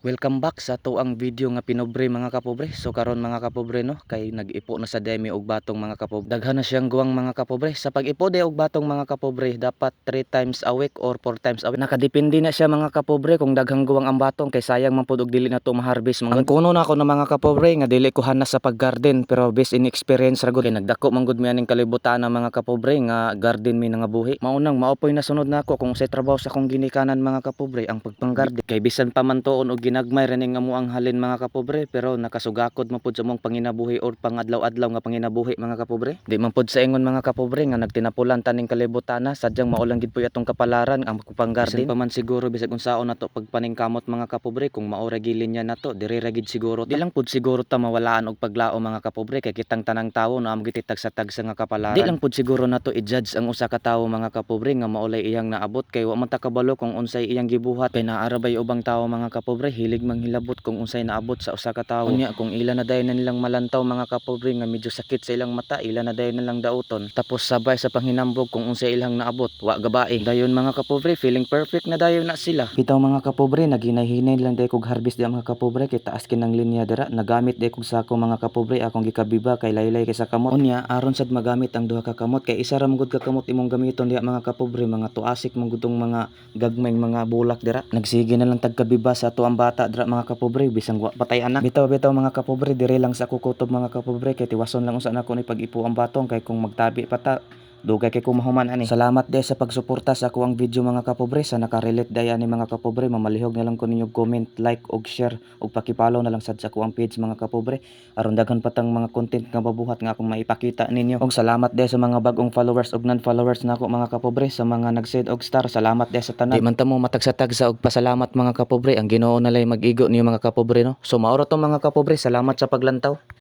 Welcome back sa tuang video nga pinobre mga kapobre. So karon mga kapobre no, kay nag-ipo na sa demi og batong mga kapobre. Daghan na siyang guwang mga kapobre. Sa pag-ipo de og batong mga kapobre, dapat 3 times a week or 4 times a week. Nakadepende na siya mga kapobre kung daghang guwang ang batong, kay sayang man pud og dili na to ma-harvest mga. Ang kuno na ako ng mga kapobre nga dili ko hanas sa pag-garden, pero based in experience ra gud, kay nagdako man gud mi aning kalibutan ng mga kapobre nga garden mi nga buhi. Maunang maopoy na sunod nako kung say trabaho sa akong ginikanan mga kapobre ang pagpang-garden. Kay bisan pa man tuon og ginagmay rin nga mo ang halin mga kapobre, pero nakasugakod man pud sa mong panginabuhi or pangadlaw-adlaw nga panginabuhi mga kapobre. Di man pud sa ingon mga kapobre nga nagtinapulan taning kalibutana, sadyang maulang gid po atong kapalaran ang pagpang-garden. Bisan pa man siguro bisag unsaon nato pagpaningkamot mga kapobre, kung maura gilin niya nato diri ra gid siguro ta. Di lang pud siguro ta mawalaan og paglao mga kapobre, kay kitang tanang tawo na amo gid sa tagsa nga kapalaran. Di lang pud siguro nato i-judge ang usa ka tawo mga kapobre nga maulay iyang naabot, kay wa man ta kabalo kung unsay iyang gibuhat. Kay naarabay ubang tawo mga kapobre hilig manghilabot kung unsay naabot sa usa ka tawo. Unya kung ila na dayon na nilang malantaw mga kapobre nga medyo sakit sa ilang mata, ila na dayon na lang dauton, tapos sabay sa panghinambog kung unsay ilang naabot, wa gabae dayon mga kapobre, feeling perfect na dayon na sila. Bitaw mga kapobre, naghinay-hinay lang day kog harvest di mga kapobre, kay taas kinang linya dira. Nagamit day kog sako mga kapobre akong gikabiba, kay laylay kay sa kamot. Unya aron sad magamit ang duha ka kamot, kay isa ra man gud ka kamot imong gamiton diha mga kapobre, mga tuasik man gud tong mga gagmayng mga bulak dira. Nagsige na lang tagkabiba sa tuang bata dira mga kapobre, bisang wa patay anak. Bitaw mga kapobre, dire lang sa kukutob mga kapobre, kay tiwason lang usa nako ni pag-ipo ang batong, kay kung magtabi pa ta dugay kay kumahuman ani. Salamat de sa pagsuporta sa ako ang video mga kapobre. Sa nakarelate day ani mga kapobre, mamalihog na lang ko ninyo comment, like og share og paki-follow na lang sad sa ako ang page mga kapobre, aron daghan patang mga content nga mabuhat nga akong maipakita ninyo. Og salamat de sa mga bagong followers og non-followers nako mga kapobre, sa mga nag-send og star, salamat de sa tanan. Di man ta mo matagsa-tagsa og pasalamat mga kapobre, ang Ginoo na lay mag-igo niyo mga kapobre no. So maoro to mga kapobre, salamat sa paglantaw.